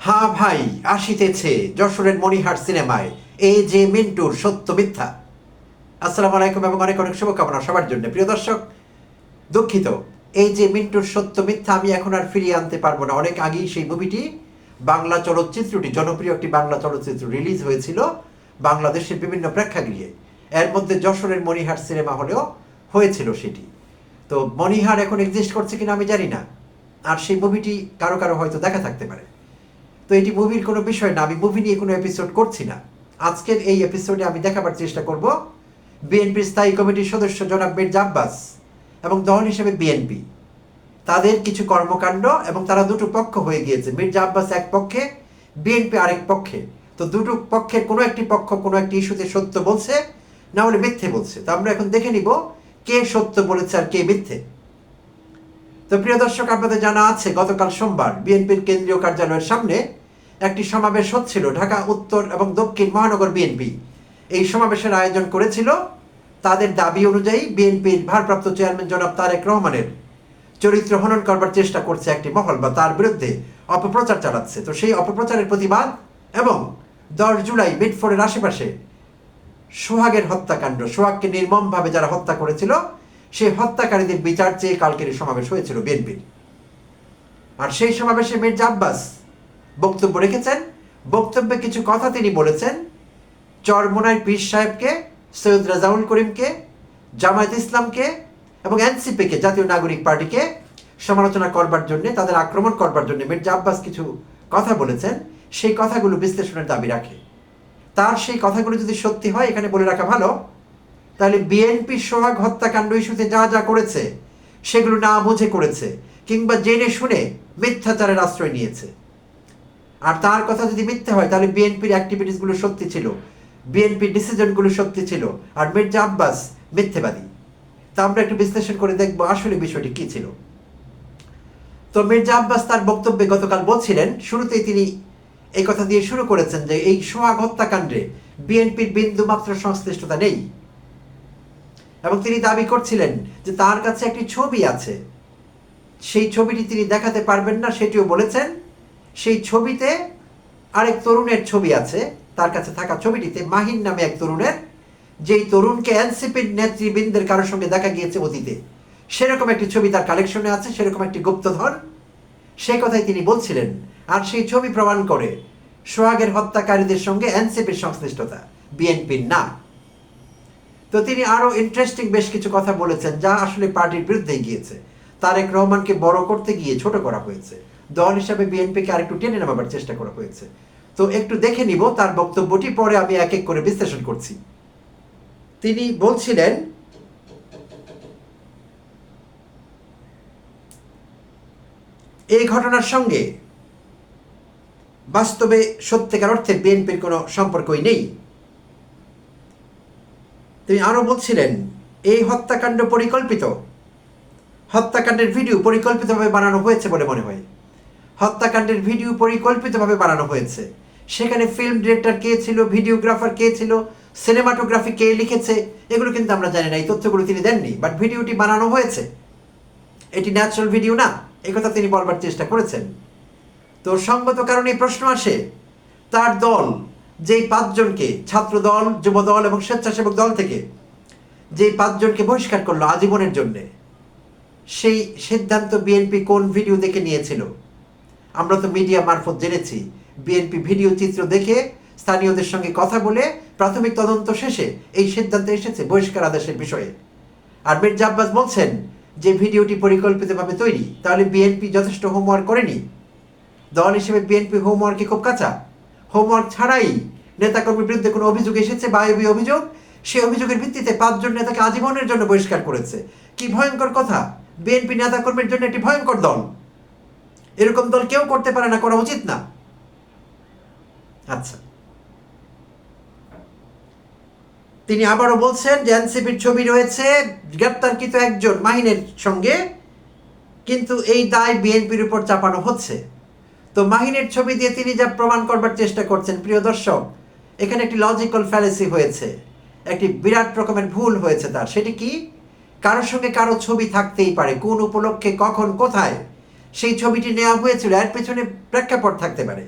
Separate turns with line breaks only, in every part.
হ্যাঁ ভাই, আসিতেছে যশোরের মণিহাট সিনেমায় এই যে মিন্টুর সত্য মিথ্যা। আসসালামু আলাইকুম এবং অনেক অনেক শুভকামনা সবার জন্য। প্রিয় দর্শক, দুঃখিত, এই যে মিন্টুর সত্য মিথ্যা আমি এখন আর ফিরিয়ে আনতে পারবো না। অনেক আগেই সেই মুভিটি, বাংলা চলচ্চিত্রটি, জনপ্রিয় একটি বাংলা চলচ্চিত্র রিলিজ হয়েছিল বাংলাদেশের বিভিন্ন প্রেক্ষাগৃহে। এর মধ্যে যশোরের মণিহাট সিনেমা হলেও হয়েছিল সেটি। তো মণিহাট এখন এক্সিস্ট করছে কিনা আমি জানি না, আর সেই মুভিটি কারো কারো হয়তো দেখা থাকতে পারে। তো এটি মুভির কোনো বিষয় না, আমি মুভি নিয়ে কোনো এপিসোড করছি না। আজকের এই এপিসোডে আমি দেখাবার চেষ্টা করব বিএনপির স্থায়ী কমিটির সদস্য জনাব মির্জা আব্বাস এবং দল হিসেবে বিএনপি, তাদের কিছু কর্মকাণ্ড, এবং তারা দুটো পক্ষ হয়ে গিয়েছে। মির্জা আব্বাস এক পক্ষে, বিএনপি আরেক পক্ষে। তো দুটো পক্ষের কোনো একটি পক্ষ কোনো একটি ইস্যুতে সত্য বলছে, না হলে মিথ্যে বলছে। তো আমরা এখন দেখে নিব কে সত্য বলেছে আর কে মিথ্যে। তো প্রিয় দর্শক, আপনাদের জানা আছে গতকাল সোমবার বিএনপির কেন্দ্রীয় কার্যালয়ের সামনে একটি সমাবেশ হচ্ছিল। ঢাকা উত্তর এবং দক্ষিণ মহানগর বিএনপি এই সমাবেশের আয়োজন করেছিল। তাদের দাবি অনুযায়ী বিএনপির ভারপ্রাপ্ত চেয়ারম্যান জনাব তারেক রহমানের চরিত্র হনন করবার চেষ্টা করছে একটি মহল, বা তার বিরুদ্ধে অপপ্রচার চালাচ্ছে। তো সেই অপপ্রচারের প্রতিবাদ এবং 10 জুলাই মিটফোর্ডের আশেপাশে সোহাগের হত্যাকাণ্ড, সোহাগকে নির্মমভাবে যারা হত্যা করেছিল সেই হত্যাকারীদের বিচার চেয়ে কালকের সমাবেশ হয়েছিল বিএনপির। আর সেই সমাবেশে মির্জা আব্বাস বক্তব্য রেখেছেন। বক্তব্যে কিছু কথা তিনি বলেছেন চরমোনাই পীর সাহেবকে, সৈয়দ রাজাউল করিমকে, জামায়াত ইসলামকে এবং এনসিপিকে, জাতীয় নাগরিক পার্টিকে সমালোচনা করবার জন্য, তাদের আক্রমণ করবার জন্য মির্জা আব্বাস কিছু কথা বলেছেন। সেই কথাগুলো বিশ্লেষণের দাবি রাখে। তার সেই কথাগুলো যদি সত্যি হয়, এখানে বলে রাখা ভালো, তাহলে বিএনপি সোহাগ হত্যাকাণ্ড ইস্যুতে যা যা করেছে সেগুলো না বুঝে করেছে, কিংবা জেনে শুনে মিথ্যাচারের আশ্রয় নিয়েছে। আর তার কথা যদি মিথ্যে হয়, তাহলে বিএনপির অ্যাক্টিভিটিসগুলো সত্যি ছিল, বিএনপির ডিসিশনগুলো সত্যি ছিল, আর মির্জা আব্বাস মিথ্যেবাদী। তা আমরা একটু বিশ্লেষণ করে দেখবো আসলে বিষয়টি কি ছিল। তো মির্জা আব্বাস তার বক্তব্যে গতকাল বলছিলেন, শুরুতেই তিনি এই কথা দিয়ে শুরু করেছেন যে এই সোহাগ হত্যাকাণ্ডে বিএনপির বিন্দু মাত্র সংশ্লিষ্টতা নেই, এবং তিনি দাবি করছিলেন যে তার কাছে একটি ছবি আছে, সেই ছবিটি তিনি দেখাতে পারবেন না, সেটিও বলেছেন। সেই ছবিতে আরেক তরুণের ছবি আছে, তার কাছে থাকা ছবিটিতে মাহিন নামে এক তরুণের, যেই তরুণকে এনসিপির নেতৃবৃন্দের কারোর সঙ্গে দেখা গিয়েছে অতীতে, সেরকম একটি ছবি তার কালেকশনে আছে, সেরকম একটি গুপ্তধন, সেই কথাই তিনি বলছিলেন। আর সেই ছবি প্রমাণ করে সোহাগের হত্যাকারীদের সঙ্গে এনসিপির সংশ্লিষ্টতা, বিএনপির না। তো তিনি আরো ইন্টারেস্টিং বেশ কিছু কথা বলেছেন যা আসলে পার্টির বিরুদ্ধে গিয়েছে। তারেক রহমানকে বড় করতে গিয়ে ছোট করা হয়েছে, দল হিসাবে বিএনপিকে আরেকটু টেনে নামাবার চেষ্টা করা হয়েছে। তো একটু দেখে নিব তার বক্তব্যটি, পরে আমি এক এক করে বিশ্লেষণ করছি। তিনি বলছিলেন, এই ঘটনার সঙ্গে বাস্তবে সত্যিকার অর্থে বিএনপির কোনো সম্পর্কই নেই। তিনি আরো বলছিলেন, এই হত্যাকাণ্ড পরিকল্পিত, হত্যাকাণ্ডের ভিডিও পরিকল্পিতভাবে বানানো হয়েছে বলে মনে হয়। হত্যাকাণ্ডের ভিডিও পরিকল্পিতভাবে বানানো হয়েছে। সেখানে ফিল্ম ডিরেক্টর কে ছিল, ভিডিওগ্রাফার কে ছিল, সিনেমাটোগ্রাফি কে লিখেছে, এগুলো কিন্তু আমরা জানি না, এই তথ্যগুলো তিনি দেননি। বাট ভিডিওটি বানানো হয়েছে, এটি ন্যাচারাল ভিডিও না, একথা তিনি বলবার চেষ্টা করেছেন। তো সঙ্গত কারণে প্রশ্ন আসে, তার দল যেই 5 জনকে, ছাত্র দল, যুব দল এবং স্বেচ্ছাসেবক দল থেকে যেই 5 জনকে বহিষ্কার করলো আজীবনের জন্যে, সেই সিদ্ধান্ত বিএনপি কোন ভিডিও দেখে নিয়েছিল? আমরা তো মিডিয়া মারফত জেনেছি বিএনপি ভিডিও চিত্র দেখে স্থানীয়দের সঙ্গে কথা বলে প্রাথমিক তদন্ত শেষে এই সিদ্ধান্তে এসেছে বহিষ্কার আদেশের বিষয়ে। আর মির্জা আব্বাস বলছেন যে ভিডিওটি পরিকল্পিতভাবে তৈরি, তাহলে বিএনপি যথেষ্ট হোমওয়ার্ক করেনি। দল হিসেবে বিএনপি হোমওয়ার্কে খুব কাঁচা। হোমওয়ার্ক ছাড়াই নেতাকর্মীর বিরুদ্ধে কোনো অভিযোগ এসেছে, বায়বী অভিযোগ, সেই অভিযোগের ভিত্তিতে 5 জন নেতাকে আজীবনের জন্য বহিষ্কার করেছে। কি ভয়ঙ্কর কথা! বিএনপি নেতাকর্মীর জন্য একটি ভয়ঙ্কর দল, এরকম দল কেউ করতে পারে না, করা উচিত না। আচ্ছা, তিনি আবারও বলছেন যে এনসিপির ছবি রয়েছে গ্রেপ্তারকৃত একজন মাহিনের সঙ্গে, কিন্তু এই দায় বিএনপির উপর চাপানো হচ্ছে। তো মাহিনের ছবি দিয়ে তিনি যা প্রমাণ করবার চেষ্টা করছেন, প্রিয় দর্শক, এখানে একটি লজিক্যাল ফ্যালেসি হয়েছে, একটি বিরাট রকমের ভুল হয়েছে তার। সেটি কি? কারোর সঙ্গে কারো ছবি থাকতেই পারে, কোন উপলক্ষে, কখন, কোথায় সেই ছবিটি নেওয়া হয়েছিল, এর পেছনে প্রেক্ষাপট থাকতে পারে।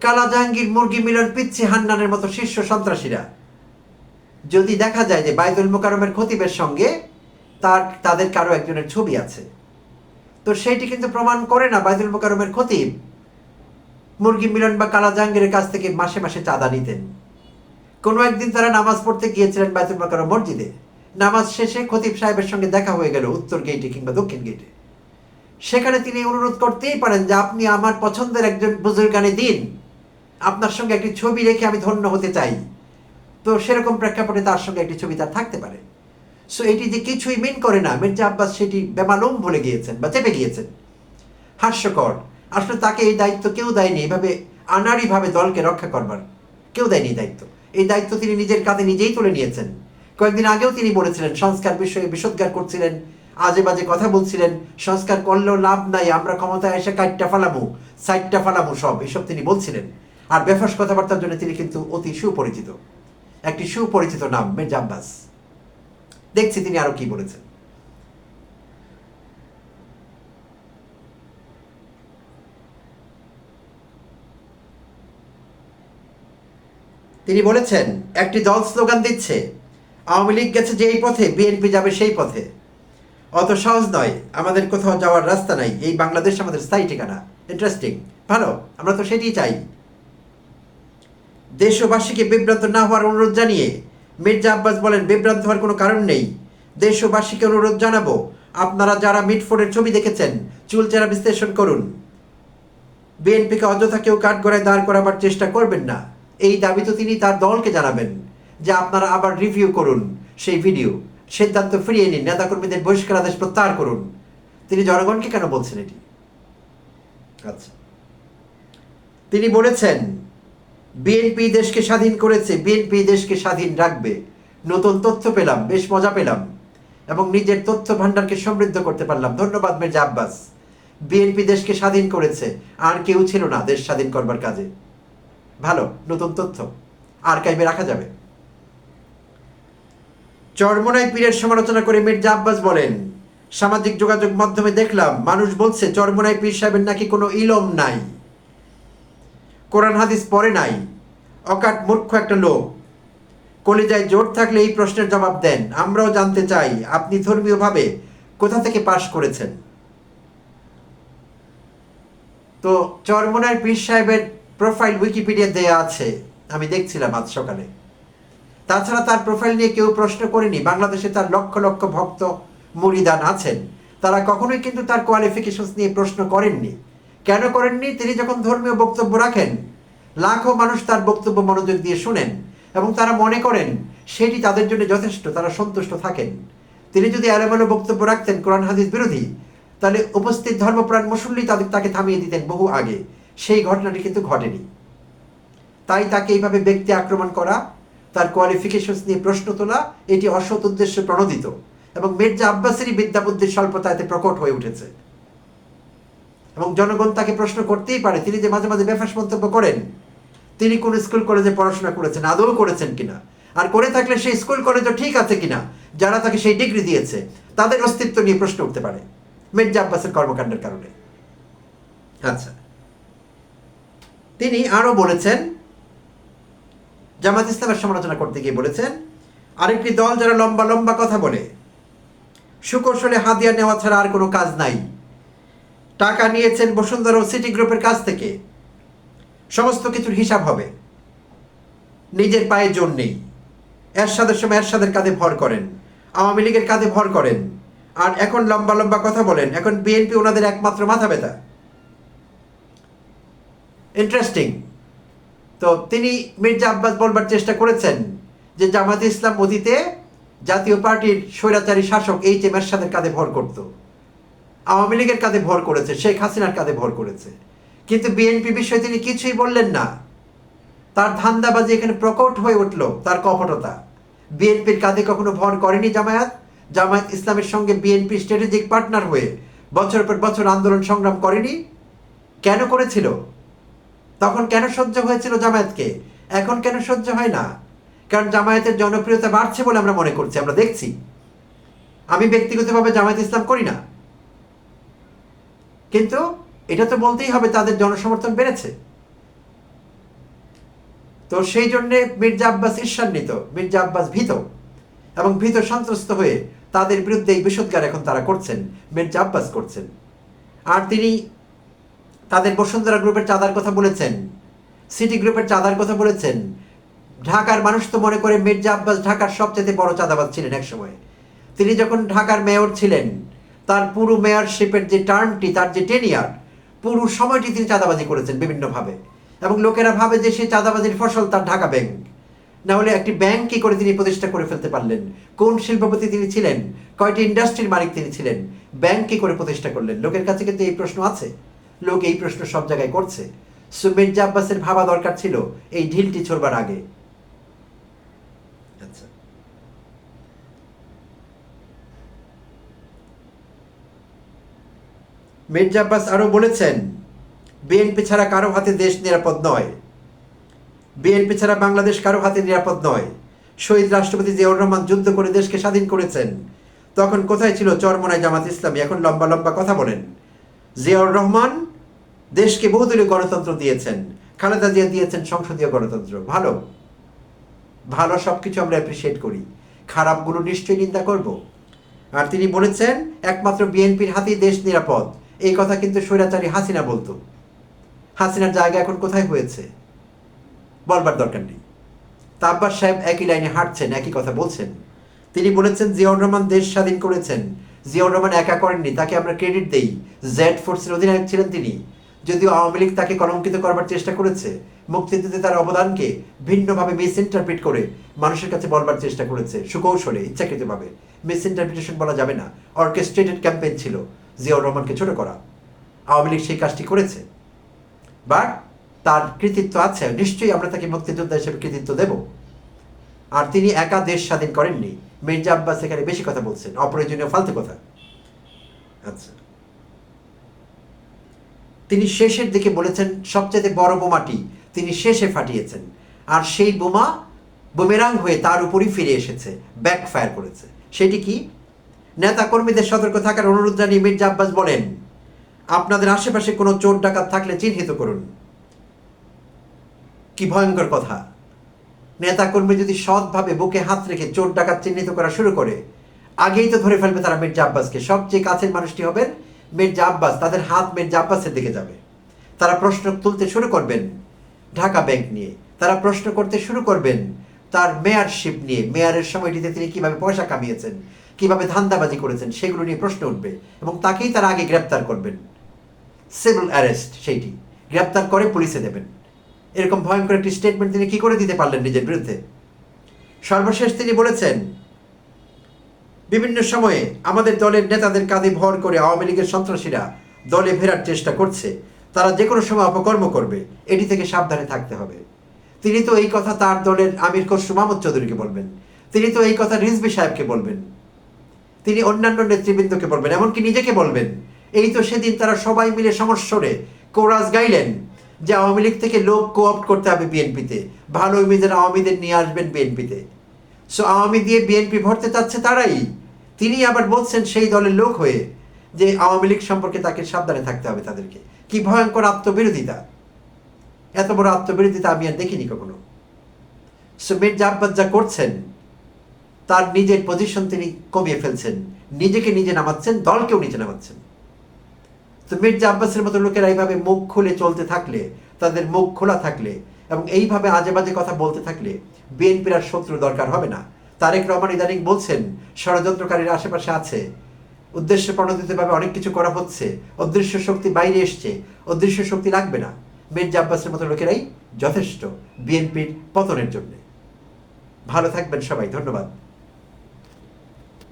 কালা জাহাঙ্গীর, মুরগি মিলন, পিচ্ছি হান্নানের মতো শীর্ষ সন্ত্রাসীরা যদি দেখা যায় যে বাইতুল মোকাররমের খতিবের সঙ্গে তাদের কারো একজনের ছবি আছে, তো সেইটি কিন্তু প্রমাণ করে না বাইতুল মোকাররমের খতিব মুরগি মিলন বা কালা জাহাঙ্গীরের কাছ থেকে মাসে মাসে চাঁদা নিতেন। কোনো একদিন তারা নামাজ পড়তে গিয়েছিলেন বাইতুল মোকাররম মসজিদে। নামাজ শেষে খতিব সাহেবের সঙ্গে দেখা হয়ে গেল উত্তর গেটে কিংবা দক্ষিণ গেটে। সেখানে তিনি অনুরোধ করতেই পারেন যে আপনি আমার পছন্দের একজন বুজুর্গানে দিন, আপনার সঙ্গে একটি ছবি রেখে আমি ধন্য হতে চাই। তো সেরকম প্রেক্ষাপটে তার সঙ্গে একটি ছবি তার থাকতে পারে। সো এটি যে কিছুই মিন করে না, মির্জা আব্বাস সেটি বেমালুম ভুলে গিয়েছেন বা চেপে গিয়েছেন। হাস্যকর। আসলে তাকে এই দায়িত্ব কেউ দেয়নি, এভাবে আনাড়িভাবে দলকে রক্ষা করবার কেউ দেয়নি দায়িত্ব। এই দায়িত্ব তিনি নিজের কাঁধে নিজেই তুলে নিয়েছেন। কয়েকদিন আগেও তিনি বলেছিলেন, সংস্কার বিষয়ে বিষোদ্গার করছিলেন, আজে বাজে কথা বলছিলেন, সংস্কার করলেও লাভ নাই, আমরা ক্ষমতায় এসে কাইটটা ফালামু, সাইটটা ফালামু, এসব তিনি বলছিলেন। আর বেফাস কথাবার্তার জন্য তিনি কিন্তু অতি সুপরিচিত, একটি সুপরিচিত নাম মির্জা আব্বাস। দেখছি তিনি আরো কি বলেছেন। তিনি বলেছেন, একটি দল স্লোগান দিচ্ছে আওয়ামী লীগ গেছে যেই পথে বিএনপি যাবে সেই পথে। অত সহজ নয়, আমাদের কোথাও যাওয়ার রাস্তা নাই, এই বাংলাদেশ আমাদের স্থায়ী ঠিকানা। ইন্টারেস্টিং, ভালো, আমরা তো সেটাই চাই। দেশবাসীকে বিভ্রান্ত না হওয়ার অনুরোধ জানিয়ে মির্জা আব্বাস বলেন, বিভ্রান্ত হওয়ার কোনো কারণ নেই। দেশবাসীকে অনুরোধ জানাবো, আপনারা যারা মিটফোর্ডের ছবি দেখেছেন চুলচেরা বিশ্লেষণ করুন। বিএনপিকে অযথা কেউ কাঠগড়ায় দাঁড় করাবার চেষ্টা করবেন না। এই দাবি তো তিনি তার দলকে জানাবেন যে আপনারা আবার রিভিউ করুন সেই ভিডিও, সিদ্ধান্ত ফিরিয়ে নিন, নেতাকর্মীদের বহিষ্কার আদেশ প্রত্যাহার করুন। তিনি জনগণকে কেন বলছেন এটি? আচ্ছা, তিনি বলেছেন বিএনপি দেশকে স্বাধীন করেছে, বিএনপি দেশকে স্বাধীন রাখবে। নতুন তথ্য পেলাম, বেশ মজা পেলাম এবং নিজের তথ্য ভান্ডারকে সমৃদ্ধ করতে পারলাম। ধন্যবাদ মির্জা আব্বাস। বিএনপি দেশকে স্বাধীন করেছে, আর কেউ ছিল না দেশ স্বাধীন করবার কাজে। ভালো, নতুন তথ্য আর্কাইভে রাখা যাবে। চরমোনাই পীরের সমালোচনা করে মির্জা আব্বাস বলেন, সামাজিক যোগাযোগ মাধ্যমে দেখলাম মানুষ বলছে চরমোনাই পীর সাহেবের নাকি কোনো ইলম নাই, কোরআন হাদিস পড়ে নাই, অকাট মূর্খ একটা লোক। কলিজায় জোর থাকলে এই প্রশ্নের জবাব দেন। আমরাও জানতে চাই আপনি ধর্মীয়ভাবে কোথা থেকে পাশ করেছেন। তো চরমোনাই পীর সাহেবের প্রোফাইল উইকিপিডিয়া দেয়া আছে, আমি দেখছিলাম আজ সকালে। তাছাড়া তার প্রোফাইল নিয়ে কেউ প্রশ্ন করেনি। বাংলাদেশে তার লক্ষ লক্ষ ভক্ত মুরিদান আছেন, তারা কখনোই কিন্তু তার কোয়ালিফিকেশনস নিয়ে প্রশ্ন করেননি। কেন করেননি? তিনি যখন ধর্মীয় বক্তব্য রাখেন লাখো মানুষ তার বক্তব্য মনোযোগ দিয়ে শুনেন এবং তারা মনে করেন সেটি তাদের জন্য যথেষ্ট, তারা সন্তুষ্ট থাকেন। তিনি যদি এলোমেলো বক্তব্য রাখতেন কোরআন হাদিস বিরোধী, তাহলে উপস্থিত ধর্মপ্রাণ মুসল্লি তাকে থামিয়ে দিতেন বহু আগে। সেই ঘটনাটি কিন্তু ঘটেনি। তাই তাকে এইভাবে ব্যক্তি আক্রমণ করা, তার কোয়ালিফিকেশনস নিয়ে প্রশ্ন তোলা, এটি অসৎ উদ্দেশ্যে প্রণোদিত এবং মির্জা আব্বাসেরই বিদ্যাবুদ্ধির স্বল্পতা এতে প্রকট হয়ে উঠেছে। এবং জনগণ তাকে প্রশ্ন করতেই পারে, তিনি যে মাঝে মাঝে বেফাস মন্তব্য করেন, তিনি কোন স্কুল কলেজে পড়াশোনা করেছেন, আদৌ করেছেন কিনা, আর করে থাকলে সেই স্কুল কলেজও ঠিক আছে কিনা, যারা তাকে সেই ডিগ্রি দিয়েছে তাদের অস্তিত্ব নিয়ে প্রশ্ন উঠতে পারে মির্জা আব্বাসের কর্মকাণ্ডের কারণে। আচ্ছা, তিনি আরো বলেছেন, জামাত ইসলামের সমালোচনা করতে গিয়ে বলেছেন, আরেকটি দল যারা লম্বা লম্বা কথা বলে, সুকৌশলে হাদিয়া নেওয়া ছাড়া আর কোনো কাজ নাই। টাকা নিয়েছেন বসুন্ধরা ও সিটি গ্রুপের কাছ থেকে, সমস্ত কিছুর হিসাব হবে। নিজের পায়ে জোর নেই। এরশাদের সময় এরশাদের কাঁধে ভর করেন, আওয়ামী লীগের কাঁধে ভর করেন, আর এখন লম্বা লম্বা কথা বলেন। এখন বিএনপি ওনাদের একমাত্র মাথা ব্যথা। ইন্টারেস্টিং। তো তিনি মির্জা আব্বাস বলবার চেষ্টা করেছেন যে জামাতে ইসলাম অতীতে জাতীয় পার্টির স্বৈরাচারী শাসক এইচ.এম. এরশাদের কাঁধে ভর করত, আওয়ামী লীগের কাঁধে ভর করেছে, শেখ হাসিনার কাঁধে ভর করেছে, কিন্তু বিএনপি বিষয়ে তিনি কিছুই বললেন না। তার ধান্দাবাজি এখানে প্রকট হয়ে উঠল, তার কপটতা। বিএনপির কাঁধে কখনো ভর করেনি জামায়াত। জামায়াত ইসলামের সঙ্গে বিএনপি স্ট্র্যাটেজিক পার্টনার হয়ে বছর পর বছর আন্দোলন সংগ্রাম করেনি। কেন করেছিল? তখন কেন সহ্য হয়েছিল জামায়াতকে? এখন কেন সহ্য হয় না? কারণ জামায়াতের জনপ্রিয়তা বাড়ছে বলে আমরা মনে করছি, আমরা দেখছি। আমি ব্যক্তিগতভাবে জামায়াত ইসলাম করি না, কিন্তু এটা তো বলতেই হবে তাদের জনসমর্থন বেড়েছে। তো সেই জন্যে মির্জা আব্বাস ঈর্ষান্বিত, মির্জা আব্বাস ভীত, এবং ভীত সন্ত্রস্ত হয়ে তাদের বিরুদ্ধে এই বিষোদ্গার এখন তারা করছেন, মির্জা আব্বাস করছেন। আর তিনি তাদের বসুন্ধরা গ্রুপের চাঁদার কথা বলেছেন, সিটি গ্রুপের চাঁদার কথা বলেছেন। ঢাকার মানুষ তো মনে করে মির্জা আব্বাস ঢাকার সবচেয়ে বড় চাঁদাবাজ ছিলেন এক সময়। তিনি যখন ঢাকার মেয়র ছিলেন, তার পুরো মেয়রশিপের যে টার্মটি, তার যে টেনিয়ার, পুরো সময়টি তিনি চাঁদাবাজি করেছেন বিভিন্নভাবে, এবং লোকেরা ভাবে যে সেই চাঁদাবাজির ফসল তার ঢাকা ব্যাংক। না হলে একটি ব্যাংক কি করে তিনি প্রতিষ্ঠা করে ফেলতে পারলেন? কোন শিল্পপতি তিনি ছিলেন? কয়টি ইন্ডাস্ট্রির মালিক তিনি ছিলেন? ব্যাংক কি করে প্রতিষ্ঠা করলেন? লোকের কাছে কিন্তু এই প্রশ্ন আছে, লোক এই প্রশ্ন সব জায়গায় করছে। সো মির্জা আব্বাসের ভাবা দরকার ছিল এই ঢিলটি ছোড়বার আগে। আচ্ছা, মির্জা আব্বাস আরো বলেছেন, বিএনপি ছাড়া কারো হাতে দেশ নিরাপদ নয়, বিএনপি ছাড়া বাংলাদেশ কারো হাতে নিরাপদ নয়। শহীদ রাষ্ট্রপতি জিয়াউর রহমান যুদ্ধ করে দেশকে স্বাধীন করেছেন, তখন কোথায় ছিল চরমোনাই জামাত ইসলামী? এখন লম্বা লম্বা কথা বলেন। জিয়াউর রহমান দেশকে বহুদলীয় গণতন্ত্র দিয়েছেন, খালেদা জিয়া দিয়েছেন সংসদীয় গণতন্ত্র। ভালো ভালো সব কিছু আমরা অ্যাপ্রিসিয়েট করি, খারাপগুলো নিশ্চয়ই নিন্দা করব। আর তিনি বলেছেন একমাত্র বিএনপির হাতেই দেশ নিরাপদ। এই কথা কিন্তু স্বৈরাচারী হাসিনা বলতো। হাসিনার জায়গা এখন কোথায় হয়েছে বলবার দরকার নেই। তা আব্বাস সাহেব একই লাইনে হাঁটছেন, একই কথা বলছেন। তিনি বলেছেন জিয়াউর রহমান দেশ স্বাধীন করেছেন। জিয়াউর রহমান একা করেননি, তাকে আমরা ক্রেডিট দেই। জেড ফোর্সের অধিনায়ক ছিলেন তিনি, যদিও আওয়ামী লীগ তাকে কলঙ্কিত করবার চেষ্টা করেছে, মুক্তিযুদ্ধে তার অবদানকে ভিন্নভাবে মিস ইন্টারপ্রিট করে মানুষের কাছে বলবার চেষ্টা করেছে, সুকৌশলে, ইচ্ছাকৃতভাবে। মিস ইন্টারপ্রিটেশন বলা যাবে না, অর্কেস্ট্রেটেড ক্যাম্পেইন ছিল জিয়াউর রহমানকে ছোট করা। আওয়ামী লীগ সেই কাজটি করেছে, বাট তার কৃতিত্ব আছে, নিশ্চয়ই আমরা তাকে মুক্তিযোদ্ধা হিসেবে কৃতিত্ব দেব। আর তিনি একা দেশ স্বাধীন করেননি। মির্জা আব্বাস এখানে বেশি কথা বলছেন, অপ্রয়োজনীয় ফালতু কথা। আচ্ছা, তিনি শেষের দিকে বলেছেন সবচেয়ে বড় বোমাটি তিনি শেষে ফাটিয়েছেন, আর সেই বোমা বুমেরাং হয়ে তার উপরই ফিরে এসেছে, ব্যাকফায়ার করেছে। সেটি কি? নেতা কর্মীদের সতর্ক থাকার অনুরোধ জানিয়ে মির্জা আব্বাস বলেন, আপনাদের আশেপাশে কোনো চোর ডাকাত থাকলে চিহ্নিত করুন। কি ভয়ঙ্কর কথা! নেতাকর্মী যদি সৎভাবে বুকে হাত রেখে চোর ডাকাত চিহ্নিত করা শুরু করে, আগেই তো ধরে ফেলবে তারা মির্জা আব্বাসকে। সবচেয়ে কাছের মানুষটি হবেন মির্জা আব্বাস, তাদের হাত মির্জা আব্বাসের দিকে যাবে। তারা প্রশ্ন তুলতে শুরু করবেন ঢাকা ব্যাংক নিয়ে, তারা প্রশ্ন করতে শুরু করবেন তার মেয়রশিপ নিয়ে, মেয়রের সময়টিতে তিনি কিভাবে পয়সা কামিয়েছেন, কিভাবে ধান্দাবাজি করেছেন, সেগুলো নিয়ে প্রশ্ন উঠবে, এবং তাকেই তারা আগে গ্রেপ্তার করবেন। সিভিল অ্যারেস্ট, সেইটি গ্রেপ্তার করে পুলিশে দেবেন। এরকম ভয়ঙ্কর একটি স্টেটমেন্ট তিনি কি করে দিতে পারলেন নিজের বিরুদ্ধে? সর্বশেষ তিনি বলেছেন, বিভিন্ন সময়ে আমাদের দলের নেতাদের কাঁধে ভর করে আওয়ামী লীগের সন্ত্রাসীরা দলে ফেরার চেষ্টা করছে, তারা যে কোনো সময় অপকর্ম করবে, এটি থেকে সাবধানে থাকতে হবে। তিনি তো এই কথা তার দলের আমির খসরু মাহমুদ চৌধুরীকে বলবেন, তিনি তো এই কথা রিজভী সাহেবকে বলবেন, তিনি অন্যান্য নেতৃবৃন্দকে বলবেন, এমনকি নিজেকে বলবেন। এই তো সেদিন তারা সবাই মিলে সমস্বরে কোরাস গাইলেন যে আওয়ামী লীগ থেকে লোক কোঅপ্ট করতে হবে বিএনপিতে, ভালো ইমেজের আওয়ামীদের নিয়ে আসবেন বিএনপিতে। সো আওয়ামী দিয়ে বিএনপি ভরতে চাচ্ছে তারাই। তিনি আবার বলছেন সেই দলের লোক হয়ে যে আওয়ামী লীগ সম্পর্কে তাকে সাবধানে থাকতে হবে তাদেরকে। কি ভয়ঙ্কর আত্মবিরোধিতা! এত বড় আত্মবিরোধিতা আমি আর দেখিনি কখনো। সো মির্জা আব্বাস যা করছেন, তার নিজের পজিশন তিনি কমিয়ে ফেলছেন, নিজেকে নিজে নামাচ্ছেন, দলকেও নিচে নামাচ্ছেন। তো মির্জা আব্বাসের মতো লোকেরা এইভাবে মুখ খুলে চলতে থাকলে, তাদের মুখ খোলা থাকলে, এবং এইভাবে আজে বাজে কথা বলতে থাকলে বিএনপির আর শত্রু দরকার হবে না। তারেক রহমান ইদানিং বলছেন ষড়যন্ত্রকারীরা আশেপাশে আছে, উদ্দেশ্য প্রণোদিতভাবে অনেক কিছু করা হচ্ছে, অদৃশ্য শক্তি বাইরে এসছে, অদৃশ্য শক্তি লাগবে না। মির্জা আব্বাসের মতো লোকেরাই যথেষ্ট বিএনপির পতনের জন্য। ভালো থাকবেন সবাই, ধন্যবাদ।